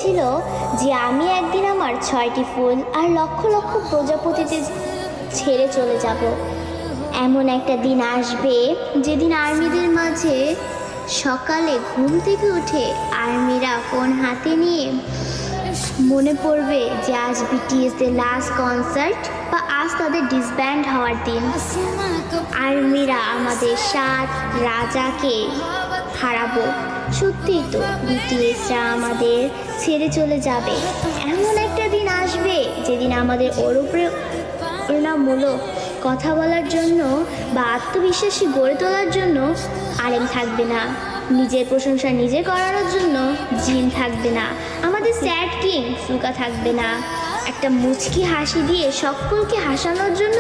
বলেছিল যে আমি একদিন আমার 6টি ফুল আর লক্ষ লক্ষ প্রজাপতিতে ছেড়ে চলে যাব। এমন একটা দিন আসবে যেদিন আর্মিদের মাঝে সকালে ঘুম থেকে উঠে আর্মিরা ফোন হাতে নিয়ে মনে পড়বে যে আজ বিটিএস এর লাস্ট কনসার্ট বা আজ তাদের ডিসব্যান্ড হওয়ার দিন। আর্মিরা আমাদের 7 রাজাকে হারাবো। সত্যিই তো বিটিএসরা আমাদের ছেড়ে চলে যাবে। এমন একটা দিন আসবে যেদিন আমাদের অনুপ্রেরণামূলক কথা বলার জন্য বা আত্মবিশ্বাসী গড়ে তোলার জন্য আলেম থাকবে না, নিজের প্রশংসা নিজে করানোর জন্য জিন থাকবে না, আমাদের স্যাড কিং সুকা থাকবে না, একটা মুচকি হাসি দিয়ে সকলকে হাসানোর জন্য